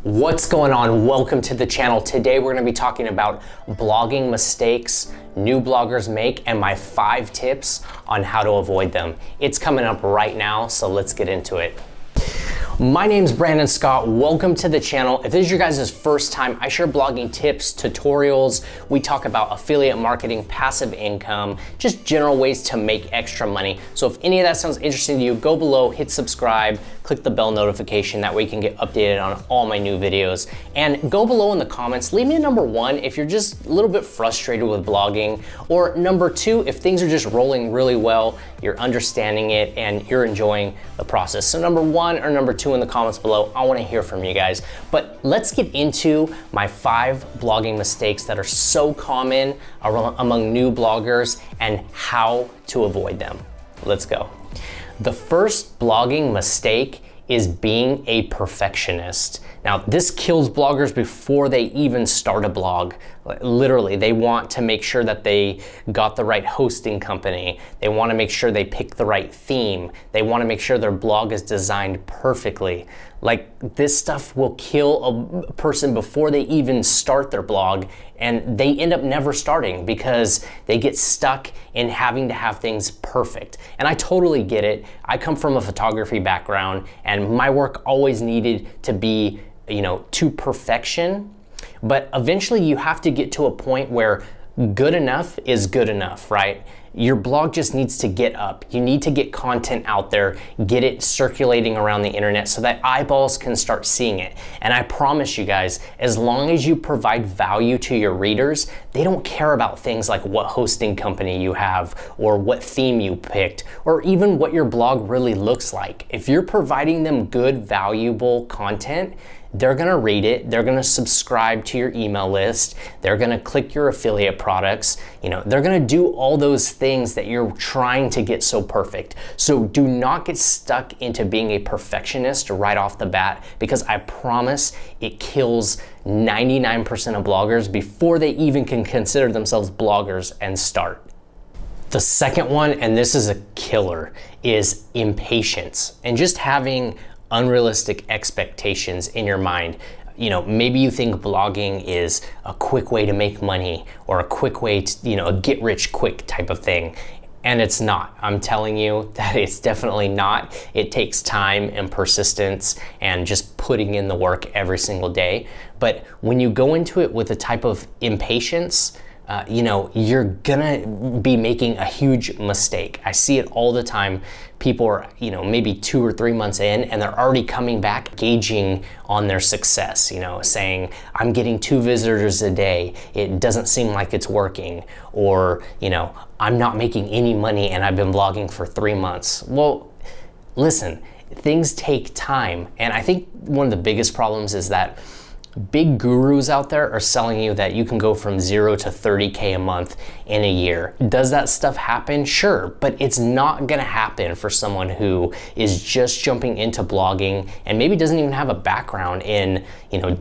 What's going on? Welcome to the channel. Today we're going to be talking about blogging mistakes new bloggers make and my 5 tips on how to avoid them. It's coming up right now, so let's get into it. My name's Brandon Scott. Welcome to the channel. If this is your guys' first time, I share blogging tips, tutorials. We talk about affiliate marketing, passive income, just general ways to make extra money. So if any of that sounds interesting to you, go below, hit subscribe, click the bell notification. That way you can get updated on all my new videos. And go below in the comments, leave me a number 1 if you're just a little bit frustrated with blogging, or number 2 if things are just rolling really well, you're understanding it and you're enjoying the process. So number 1 or number 2 in the comments below, I want to hear from you guys. But let's get into my 5 blogging mistakes that are so common among new bloggers and how to avoid them. Let's go. The first blogging mistake is being a perfectionist. Now, this kills bloggers before they even start a blog. Literally, they want to make sure that they got the right hosting company. They want to make sure they pick the right theme. They want to make sure their blog is designed perfectly. Like, this stuff will kill a person before they even start their blog, and they end up never starting because they get stuck in having to have things perfect. And I totally get it. I come from a photography background, and my work always needed to be, to perfection. But eventually you have to get to a point where good enough is good enough, right? Your blog just needs to get up. You need to get content out there, get it circulating around the internet so that eyeballs can start seeing it. And I promise you guys, as long as you provide value to your readers, they don't care about things like what hosting company you have or what theme you picked or even what your blog really looks like. If you're providing them good, valuable content, they're gonna read it, they're gonna subscribe to your email list, they're gonna click your affiliate products, they're gonna do all those things that you're trying to get so perfect. So do not get stuck into being a perfectionist right off the bat, because I promise it kills 99% of bloggers before they even can consider themselves bloggers and start. The second one, and this is a killer, is impatience and just having unrealistic expectations in your mind. Maybe you think blogging is a quick way to make money or a quick way to, a get rich quick type of thing. And it's not. I'm telling you that it's definitely not. It takes time and persistence and just putting in the work every single day. But when you go into it with a type of impatience, you're gonna be making a huge mistake. I see it all the time. People are, maybe 2 or 3 months in and they're already coming back, gauging on their success, saying, I'm getting 2 visitors a day. It doesn't seem like it's working. Or, I'm not making any money and I've been blogging for 3 months. Well, listen, things take time. And I think one of the biggest problems is that big gurus out there are selling you that you can go from 0 to 30K a month in a year. Does that stuff happen? Sure, but it's not gonna happen for someone who is just jumping into blogging and maybe doesn't even have a background in,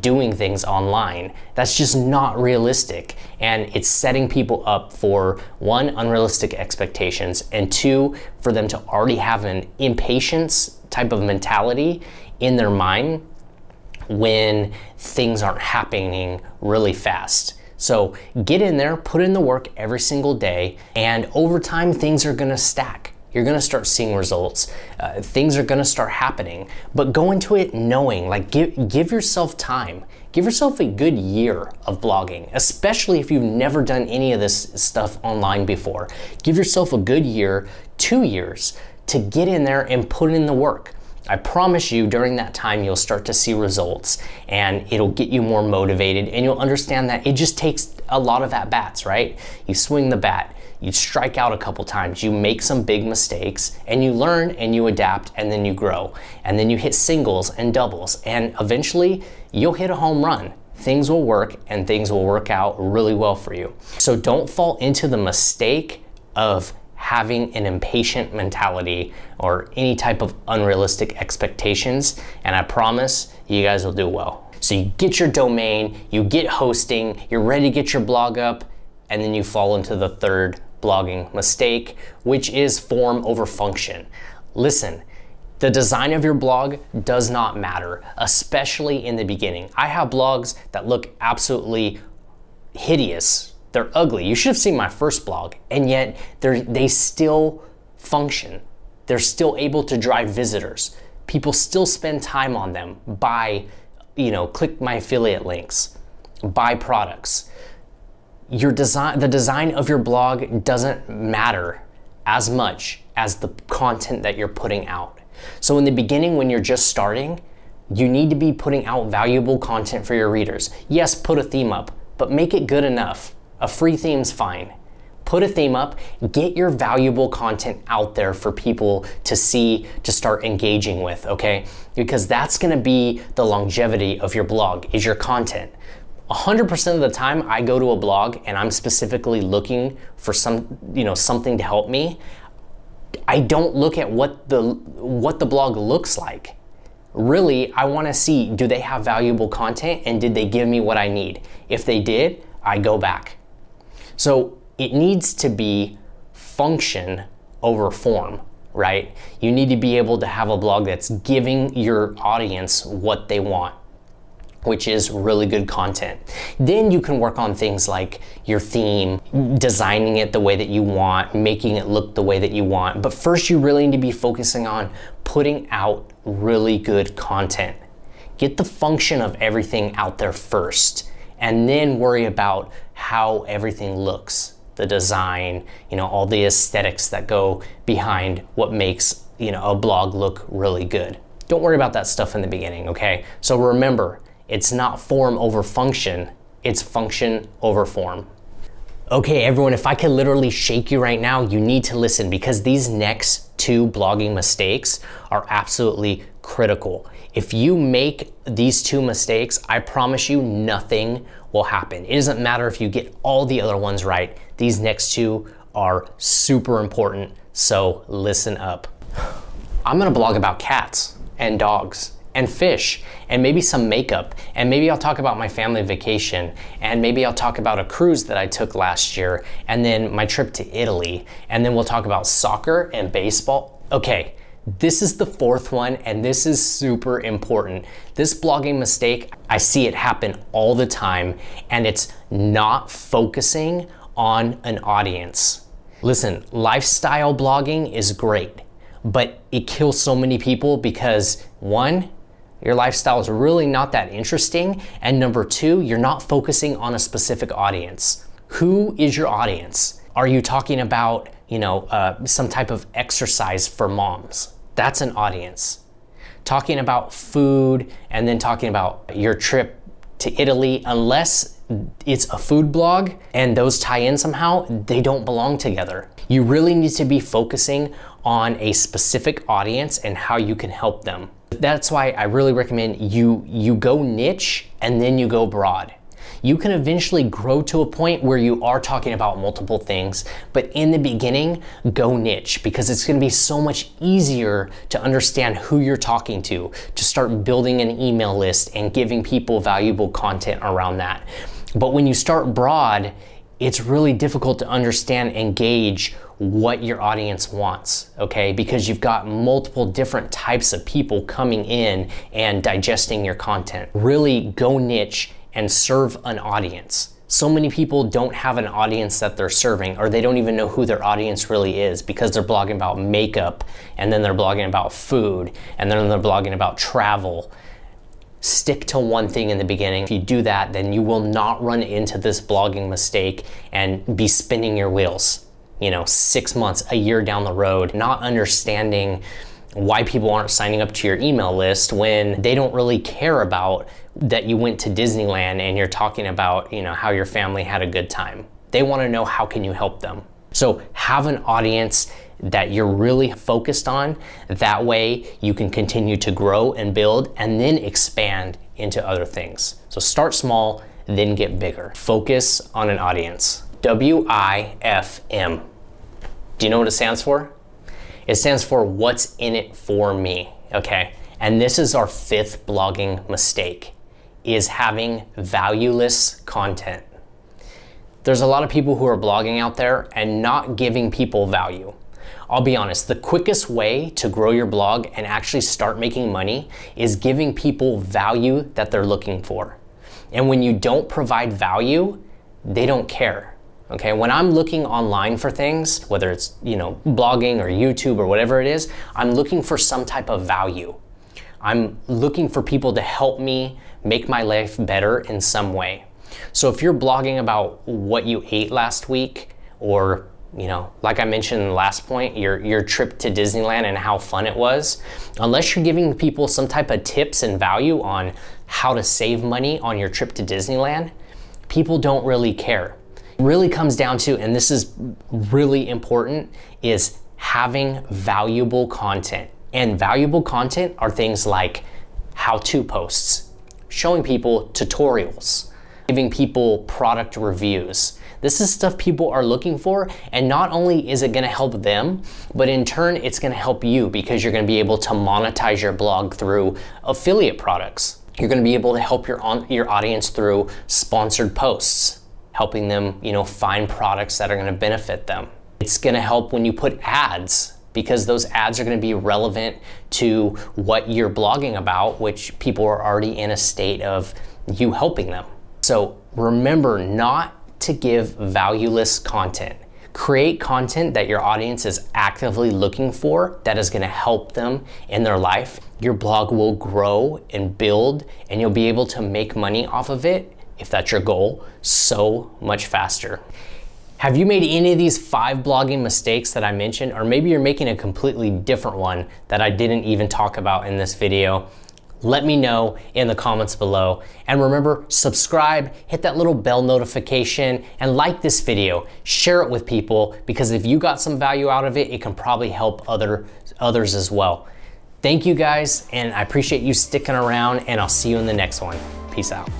doing things online. That's just not realistic. And it's setting people up for 1, unrealistic expectations, and 2, for them to already have an impatience type of mentality in their mind when things aren't happening really fast. So get in there, put in the work every single day, and over time things are gonna stack. You're gonna start seeing results. Things are gonna start happening. But go into it knowing, give yourself time. Give yourself a good year of blogging, especially if you've never done any of this stuff online before. Give yourself a good year, 2 years, to get in there and put in the work. I promise you during that time you'll start to see results and it'll get you more motivated, and you'll understand that it just takes a lot of at-bats, right? You swing the bat, you strike out a couple times, you make some big mistakes, and you learn and you adapt, and then you grow. And then you hit singles and doubles, and eventually you'll hit a home run. Things will work and things will work out really well for you. So don't fall into the mistake of having an impatient mentality or any type of unrealistic expectations, and I promise you guys will do well. So you get your domain, you get hosting, you're ready to get your blog up, and then you fall into the third blogging mistake, which is form over function. Listen, The design of your blog does not matter, especially in the beginning. I have blogs that look absolutely hideous. They're ugly. You should have seen my first blog, and yet they still function. They're still able to drive visitors. People still spend time on them, buy, click my affiliate links, buy products. The design of your blog doesn't matter as much as the content that you're putting out. So in the beginning, when you're just starting, you need to be putting out valuable content for your readers. Yes, put a theme up, but make it good enough. A free theme's fine. Put a theme up, get your valuable content out there for people to see, to start engaging with, okay? Because that's gonna be the longevity of your blog, is your content. 100% of the time I go to a blog and I'm specifically looking for something to help me, I don't look at what the blog looks like. Really, I want to see, do they have valuable content and did they give me what I need? If they did, I go back. So it needs to be function over form, right? You need to be able to have a blog that's giving your audience what they want, which is really good content. Then you can work on things like your theme, designing it the way that you want, making it look the way that you want. But first you really need to be focusing on putting out really good content. Get the function of everything out there first, and then worry about how everything looks, the design, all the aesthetics that go behind what makes, a blog look really good. Don't worry about that stuff in the beginning, okay? So remember, it's not form over function, it's function over form. Okay, everyone, if I could literally shake you right now, you need to listen, because these next two blogging mistakes are absolutely critical. If you make these two mistakes, I promise you nothing will happen. It doesn't matter if you get all the other ones right. These next two are super important, so listen up. I'm gonna blog about cats and dogs and fish, and maybe some makeup, and maybe I'll talk about my family vacation, and maybe I'll talk about a cruise that I took last year, and then my trip to Italy, and then we'll talk about soccer and baseball. Okay, this is the fourth one, and this is super important. This blogging mistake, I see it happen all the time, and it's not focusing on an audience. Listen, lifestyle blogging is great, but it kills so many people because, one, your lifestyle is really not that interesting, and number two, you're not focusing on a specific audience. Who is your audience? Are you talking about, some type of exercise for moms? That's an audience. Talking about food and then talking about your trip to Italy, unless it's a food blog and those tie in somehow, they don't belong together. You really need to be focusing on a specific audience and how you can help them. That's why I really recommend you go niche and then you go broad. You can eventually grow to a point where you are talking about multiple things, but in the beginning, go niche, because it's gonna be so much easier to understand who you're talking to start building an email list and giving people valuable content around that. But when you start broad, it's really difficult to understand and gauge what your audience wants, okay? Because you've got multiple different types of people coming in and digesting your content. Really go niche and serve an audience. So many people don't have an audience that they're serving, or they don't even know who their audience really is, because they're blogging about makeup, and then they're blogging about food, and then they're blogging about travel. Stick to one thing in the beginning. If you do that, then you will not run into this blogging mistake and be spinning your wheels, 6 months, a year down the road, not understanding why people aren't signing up to your email list when they don't really care about that you went to Disneyland and you're talking about, how your family had a good time. They want to know, how can you help them? So have an audience that you're really focused on. That way you can continue to grow and build and then expand into other things. So start small, then get bigger. Focus on an audience. WIFM. Do you know what it stands for? It stands for what's in it for me, okay? And this is our fifth blogging mistake, is having valueless content. There's a lot of people who are blogging out there and not giving people value. I'll be honest, the quickest way to grow your blog and actually start making money is giving people value that they're looking for. And when you don't provide value, they don't care. Okay, when I'm looking online for things, whether it's, blogging or YouTube or whatever it is, I'm looking for some type of value. I'm looking for people to help me make my life better in some way. So if you're blogging about what you ate last week, or like I mentioned in the last point, your trip to Disneyland and how fun it was, unless you're giving people some type of tips and value on how to save money on your trip to Disneyland, people don't really care. It really comes down to, and this is really important, is having valuable content. And valuable content are things like how-to posts, showing people tutorials, giving people product reviews. This is stuff people are looking for, and not only is it gonna help them, but in turn, it's gonna help you because you're gonna be able to monetize your blog through affiliate products. You're gonna be able to help your audience through sponsored posts, helping them, find products that are gonna benefit them. It's gonna help when you put ads, because those ads are gonna be relevant to what you're blogging about, which people are already in a state of you helping them. So remember not to give valueless content. Create content that your audience is actively looking for that is gonna help them in their life. Your blog will grow and build, and you'll be able to make money off of it, if that's your goal, so much faster. Have you made any of these 5 blogging mistakes that I mentioned? Or maybe you're making a completely different one that I didn't even talk about in this video. Let me know in the comments below. And remember, subscribe, hit that little bell notification, and like this video. Share it with people, because if you got some value out of it, it can probably help others as well. Thank you guys, and I appreciate you sticking around, and I'll see you in the next one. Peace out.